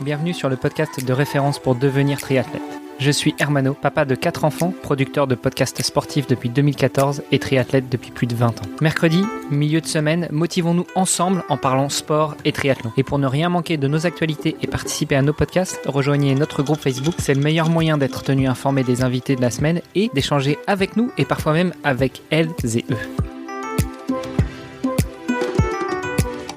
bienvenue sur le podcast de référence pour devenir triathlète. Je suis Hermano, papa de 4 enfants, producteur de podcasts sportifs depuis 2014 et triathlète depuis plus de 20 ans. Mercredi, milieu de semaine, motivons-nous ensemble en parlant sport et triathlon. Et pour ne rien manquer de nos actualités et participer à nos podcasts, rejoignez notre groupe Facebook. C'est le meilleur moyen d'être tenu informé des invités de la semaine et d'échanger avec nous et parfois même avec elles et eux.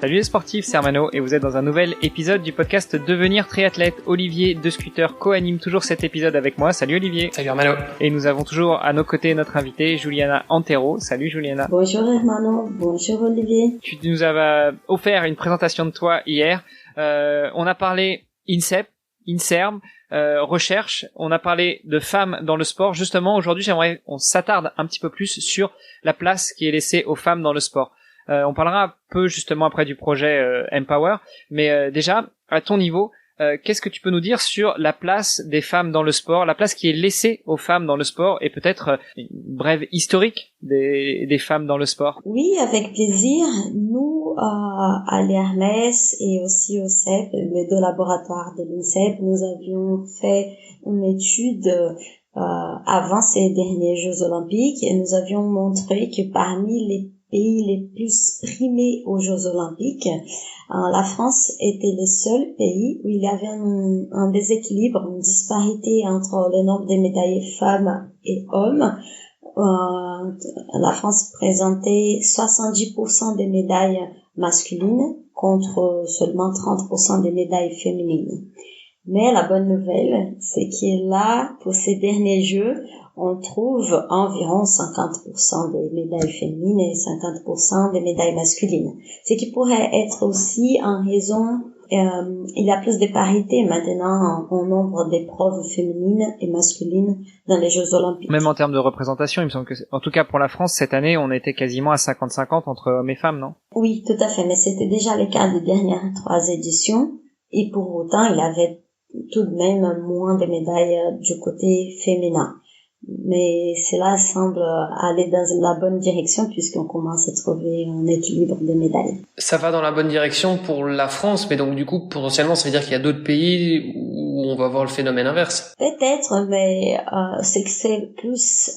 Salut les sportifs, c'est Hermano et vous êtes dans un nouvel épisode du podcast Devenir triathlète. Olivier de Scooter co-anime toujours cet épisode avec moi. Salut Olivier. Salut Hermano. Et nous avons toujours à nos côtés notre invitée Juliana Antero. Salut Juliana. Bonjour Hermano, bonjour Olivier. Tu nous avais offert une présentation de toi hier. On a parlé INSEP, INSERM, recherche. On a parlé de femmes dans le sport. Justement, aujourd'hui, j'aimerais qu'on s'attarde un petit peu plus sur la place qui est laissée aux femmes dans le sport. On parlera un peu justement après du projet Empower, mais déjà, à ton niveau, qu'est-ce que tu peux nous dire sur la place des femmes dans le sport, la place qui est laissée aux femmes dans le sport et peut-être une brève historique des femmes dans le sport? Oui, avec plaisir. Nous, à l'Hermes et aussi au CEP, les deux laboratoires de l'INSEP, nous avions fait une étude avant ces derniers Jeux Olympiques et nous avions montré que parmi les pays les plus primés aux Jeux Olympiques, la France était le seul pays où il y avait un déséquilibre, une disparité entre le nombre de médaillés femmes et hommes. La France présentait 70% des médailles masculines contre seulement 30% des médailles féminines. Mais la bonne nouvelle, c'est que là, pour ces derniers Jeux, on trouve environ 50% des médailles féminines et 50% des médailles masculines. Ce qui pourrait être aussi en raison, il y a plus de parité maintenant en nombre d'épreuves féminines et masculines dans les Jeux Olympiques. Même en termes de représentation, il me semble que, en tout cas pour la France, cette année, on était quasiment à 50-50 entre hommes et femmes, non? Oui, tout à fait, mais c'était déjà le cas des dernières 3 éditions, et pour autant, il y avait tout de même moins de médailles du côté féminin. Mais cela semble aller dans la bonne direction puisqu'on commence à trouver un équilibre des médailles. Ça va dans la bonne direction pour la France, mais donc du coup, potentiellement, ça veut dire qu'il y a d'autres pays où on va voir le phénomène inverse. Peut-être, mais c'est que c'est plus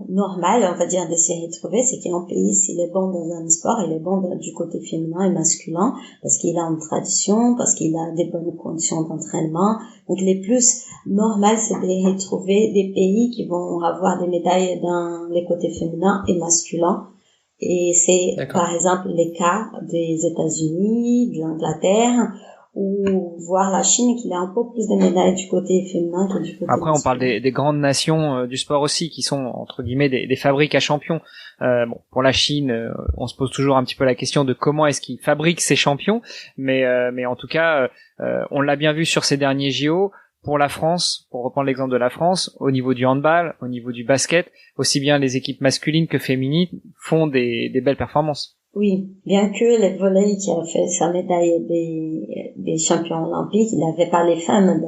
normal, on va dire, de s'y retrouver. C'est qu'un pays, s'il est bon dans un sport, il est bon du côté féminin et masculin, parce qu'il a une tradition, parce qu'il a des bonnes conditions d'entraînement. Donc, les plus normal, c'est de retrouver des pays qui vont avoir des médailles dans les côtés féminins et masculins. Et c'est, par exemple, les cas des États-Unis, de l'Angleterre, ou voir la Chine qui a un peu plus de médailles du côté féminin que du côté Après, masculin. on parle des grandes nations du sport aussi, qui sont, entre guillemets, des fabriques à champions. Bon, pour la Chine, on se pose toujours un petit peu la question de comment est-ce qu'ils fabriquent ces champions, mais en tout cas, on l'a bien vu sur ces derniers JO. Pour la France, pour reprendre l'exemple de la France, au niveau du handball, au niveau du basket, aussi bien les équipes masculines que féminines font des belles performances. Oui, bien que le volley qui a fait sa médaille des champions olympiques, il n'avait pas les femmes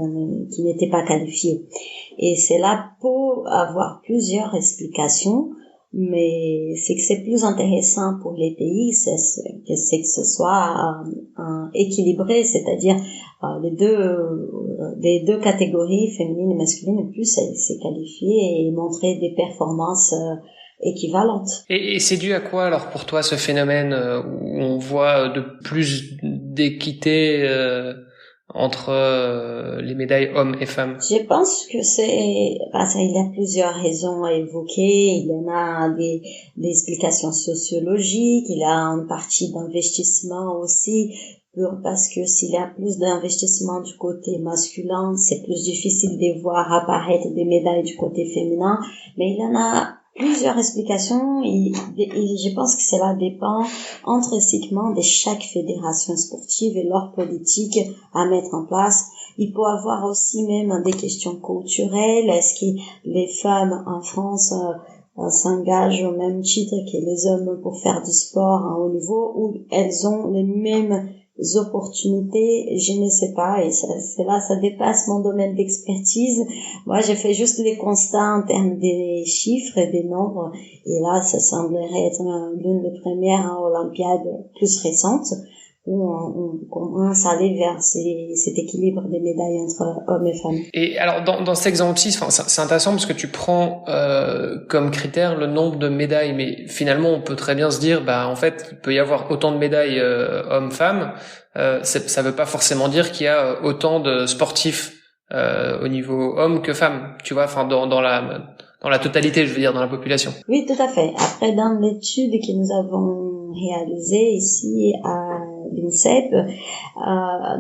qui n'étaient pas qualifiées. Et c'est là pour avoir plusieurs explications, mais c'est que c'est plus intéressant pour les pays, c'est que ce soit équilibré, c'est-à-dire les deux catégories féminines et masculines puissent se qualifier et montrer des performances équivalentes. Et c'est dû à quoi alors pour toi ce phénomène où on voit de plus d'équité entre les médailles hommes et femmes? Je pense que il y a plusieurs raisons à évoquer. Il y en a des explications sociologiques, il y a une partie d'investissement aussi, parce que s'il y a plus d'investissement du côté masculin, c'est plus difficile de voir apparaître des médailles du côté féminin. Mais il y en a plusieurs explications et je pense que cela dépend intrinsèquement de chaque fédération sportive et leur politique à mettre en place. Il peut avoir aussi même des questions culturelles. Est-ce que les femmes en France s'engagent au même titre que les hommes pour faire du sport à haut niveau, ou elles ont les mêmes opportunités? Je ne sais pas, et ça dépasse mon domaine d'expertise. Moi, j'ai fait juste les constats en termes des chiffres et des nombres, et là, ça semblerait être l'une des premières Olympiades plus récentes. où on commence à aller vers cet équilibre des médailles entre hommes et femmes. Et alors dans cet exemple-ci, c'est intéressant parce que tu prends comme critère le nombre de médailles, mais finalement on peut très bien se dire, en fait, il peut y avoir autant de médailles hommes-femmes. Ça veut pas forcément dire qu'il y a autant de sportifs au niveau hommes que femmes. Tu vois, dans la totalité, je veux dire, dans la population. Oui, tout à fait. Après, dans l'étude que nous avons réalisée ici à l'INSEP,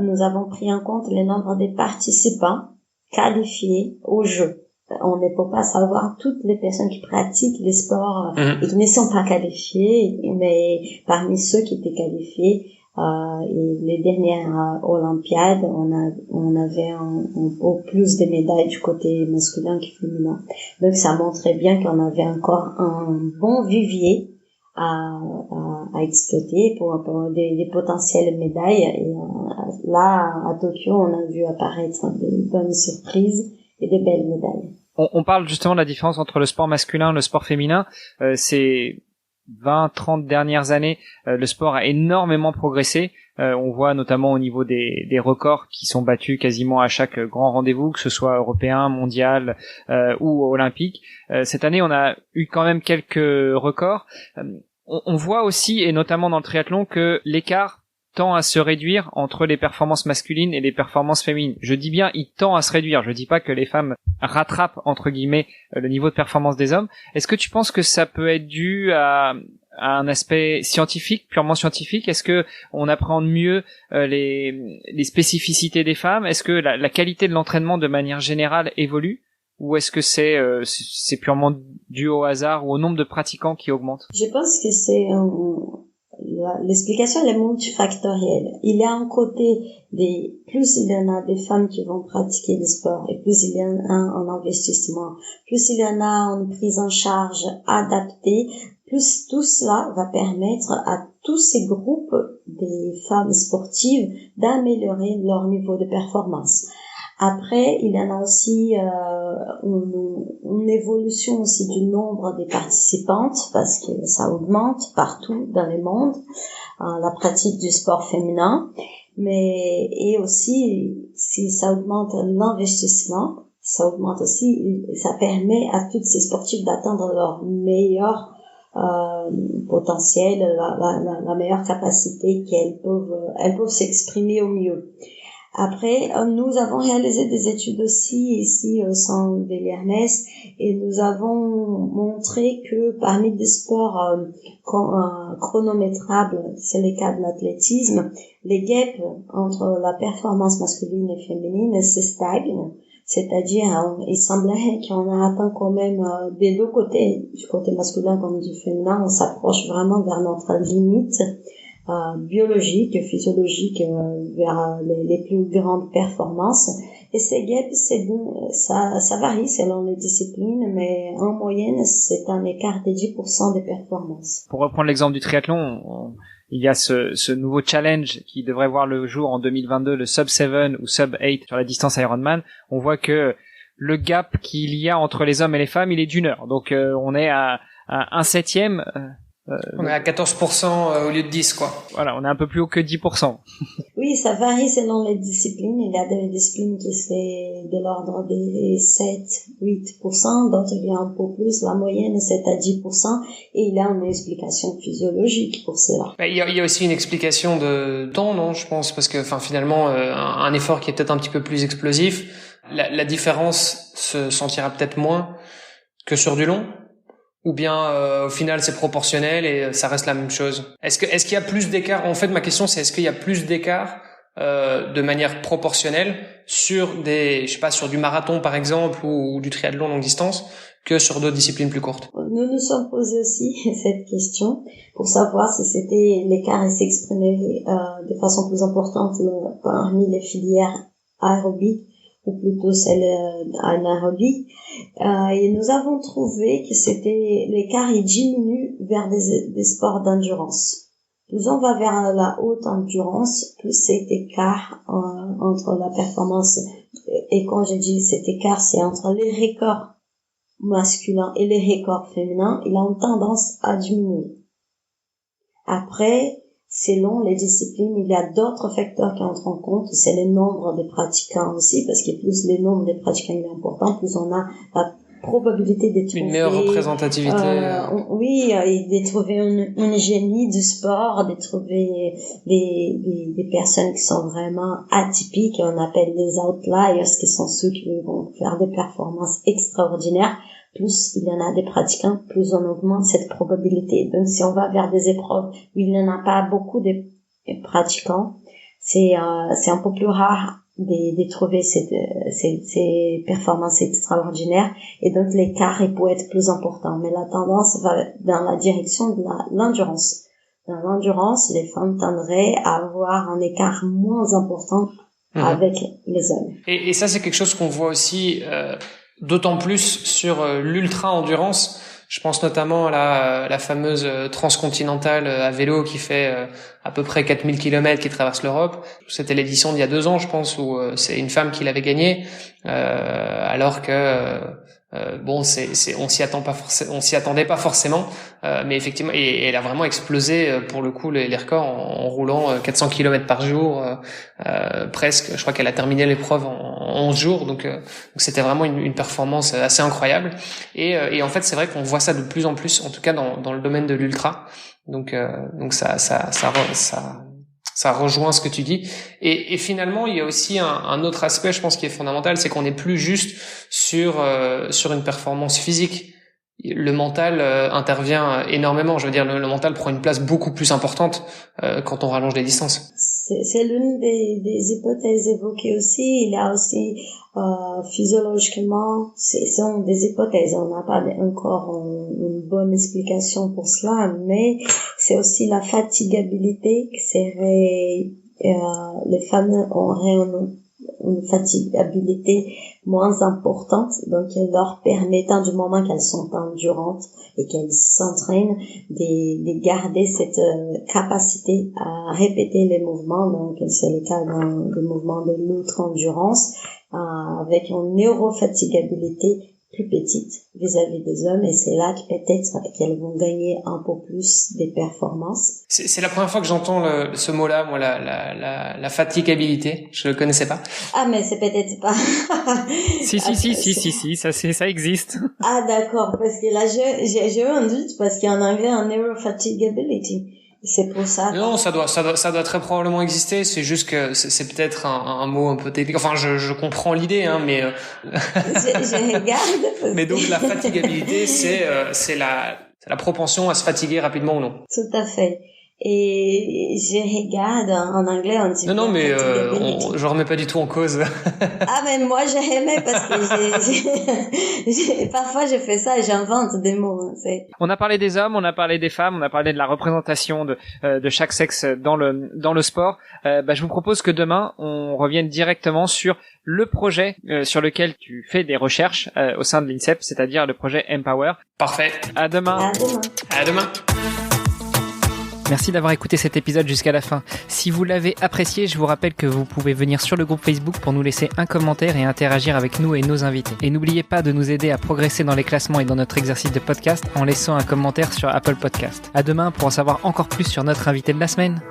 nous avons pris en compte le nombre des participants qualifiés aux Jeux. On ne peut pas savoir toutes les personnes qui pratiquent les sports et qui ne sont pas qualifiées, mais parmi ceux qui étaient qualifiés, et les dernières Olympiades, on avait un peu plus de médailles du côté masculin que féminin. Donc ça montrait bien qu'on avait encore un bon vivier à exploiter pour des potentielles médailles. Et là, à Tokyo, on a vu apparaître des bonnes surprises et des belles médailles. On parle justement de la différence entre le sport masculin et le sport féminin. C'est 20-30 dernières années, le sport a énormément progressé. On voit notamment au niveau des records qui sont battus quasiment à chaque grand rendez-vous, que ce soit européen, mondial ou olympique. Cette année, on a eu quand même quelques records. On voit aussi, et notamment dans le triathlon, que l'écart tend à se réduire entre les performances masculines et les performances féminines. Je dis bien, il tend à se réduire. Je dis pas que les femmes rattrapent, entre guillemets, le niveau de performance des hommes. Est-ce que tu penses que ça peut être dû à un aspect scientifique, purement scientifique? Est-ce que on appréhende mieux les spécificités des femmes? Est-ce que la qualité de l'entraînement de manière générale évolue? Ou est-ce que c'est purement dû au hasard ou au nombre de pratiquants qui augmente? Je pense que l'explication est multifactorielle. Il y a un côté plus il y en a des femmes qui vont pratiquer le sport et plus il y en a un investissement, plus il y en a une prise en charge adaptée, plus tout cela va permettre à tous ces groupes des femmes sportives d'améliorer leur niveau de performance. Après, il y en a aussi une évolution aussi du nombre des participantes parce que ça augmente partout dans le monde, la pratique du sport féminin. Et aussi, si ça augmente l'investissement, ça augmente aussi, ça permet à toutes ces sportives d'atteindre leur meilleur potentiel, la meilleure capacité elles peuvent s'exprimer au mieux. Après, nous avons réalisé des études aussi ici au centre de l'Hermès et nous avons montré que parmi des sports chronométrables, c'est le cas de l'athlétisme, les gaps entre la performance masculine et féminine se stagnent. C'est-à-dire, il semblerait qu'on a atteint quand même des deux côtés, du côté masculin comme du féminin, on s'approche vraiment vers notre limite biologique, physiologique, vers les plus grandes performances. Et ces gaps, ça varie selon les disciplines, mais en moyenne, c'est un écart de 10% des performances. Pour reprendre l'exemple du triathlon, il y a ce nouveau challenge qui devrait voir le jour en 2022, le sub 7 ou sub 8 sur la distance Ironman. On voit que le gap qu'il y a entre les hommes et les femmes, il est d'1 heure. Donc on est à 1/7. On est à 14% au lieu de 10, quoi. Voilà, on est un peu plus haut que 10%. Oui, ça varie selon les disciplines. Il y a des disciplines qui c'est de l'ordre des 7-8%, d'autres il y a un peu plus. La moyenne, c'est à 10%. Et il y a une explication physiologique pour cela. Il y a aussi une explication de temps, non, je pense, parce que, finalement, un effort qui est peut-être un petit peu plus explosif, la différence se sentira peut-être moins que sur du long. Ou bien au final c'est proportionnel et ça reste la même chose. Est-ce qu'il y a plus d'écart? En fait, ma question c'est est-ce qu'il y a plus d'écart de manière proportionnelle sur sur du marathon par exemple ou du triathlon longue distance que sur d'autres disciplines plus courtes? Nous nous sommes posé aussi cette question pour savoir si l'écart s'exprimait de façon plus importante parmi les filières aérobiques ou plutôt celle anaérobique. Et nous avons trouvé que l'écart il diminue vers des sports d'endurance. Plus on va vers la haute endurance, plus cet écart entre la performance, et quand je dis cet écart, c'est entre les records masculins et les records féminins, il a une tendance à diminuer. Après, selon les disciplines, il y a d'autres facteurs qui entrent en compte. C'est le nombre de pratiquants aussi, parce que plus le nombre de pratiquants est important, plus on a la probabilité de trouver une meilleure représentativité. Oui, et de trouver une génie du sport, de trouver des personnes qui sont vraiment atypiques, on appelle les outliers, qui sont ceux qui vont faire des performances extraordinaires. Plus il y en a des pratiquants, plus on augmente cette probabilité. Donc si on va vers des épreuves où il n'y en a pas beaucoup de pratiquants, c'est un peu plus rare de trouver ces performances extraordinaires, et donc l'écart il peut être plus important. Mais la tendance va dans la direction de l'endurance. Dans l'endurance, les femmes tendraient à avoir un écart moins important avec les hommes. Et ça, c'est quelque chose qu'on voit aussi d'autant plus sur l'ultra-endurance. Je pense notamment à la fameuse transcontinentale à vélo qui fait à peu près 4000 km, qui traverse l'Europe. C'était l'édition d'il y a 2 ans, je pense, où c'est une femme qui l'avait gagnée, alors que on s'y attendait pas forcément, mais effectivement, et elle a vraiment explosé pour le coup les records en roulant 400 km par jour, presque. Je crois qu'elle a terminé l'épreuve en 11 jours, donc c'était vraiment une performance assez incroyable. Et en fait, c'est vrai qu'on voit ça de plus en plus, en tout cas dans le domaine de l'ultra. Donc ça rejoint ce que tu dis. Et finalement, il y a aussi un autre aspect, je pense, qui est fondamental, c'est qu'on n'est plus juste sur une performance physique. Le mental intervient énormément. Je veux dire, le mental prend une place beaucoup plus importante quand on rallonge les distances. C'est l'une des hypothèses évoquées aussi. Il y a aussi physiologiquement, ce sont des hypothèses. On n'a pas encore une bonne explication pour cela, mais c'est aussi la fatigabilité qui serait les femmes auraient une fatigabilité moins importante, donc elle leur permettant, du moment qu'elles sont endurantes et qu'elles s'entraînent, de garder cette capacité à répéter les mouvements. Donc c'est le cas dans le mouvement de l'ultra-endurance, avec une neurofatigabilité plus petite vis-à-vis des hommes, et c'est là que peut-être qu'elles vont gagner un peu plus des performances. C'est la première fois que j'entends ce mot-là, moi, la fatigabilité. Je le connaissais pas. Ah, mais c'est peut-être pas. Si, ça existe. Ah, d'accord, parce que là, j'ai eu un doute, parce qu'en anglais, un neurofatigability. C'est pour ça. Non, ça doit très probablement exister. C'est juste que c'est peut-être un mot un peu technique. Enfin, je comprends l'idée, hein, mais je regarde. Mais donc la fatigabilité, c'est la propension à se fatiguer rapidement ou non. Tout à fait. Et je regarde en anglais, on dit. Non, mais je remets pas du tout en cause. Ah, mais moi j'aimais parce que parfois je fais ça et j'invente des mots. Hein, on a parlé des hommes, on a parlé des femmes, on a parlé de la représentation de chaque sexe dans le sport. Je vous propose que demain on revienne directement sur le projet sur lequel tu fais des recherches au sein de l'INSEP, c'est-à-dire le projet Empower. Parfait. À demain. À demain. Merci d'avoir écouté cet épisode jusqu'à la fin. Si vous l'avez apprécié, je vous rappelle que vous pouvez venir sur le groupe Facebook pour nous laisser un commentaire et interagir avec nous et nos invités. Et n'oubliez pas de nous aider à progresser dans les classements et dans notre exercice de podcast en laissant un commentaire sur Apple Podcast. À demain pour en savoir encore plus sur notre invité de la semaine.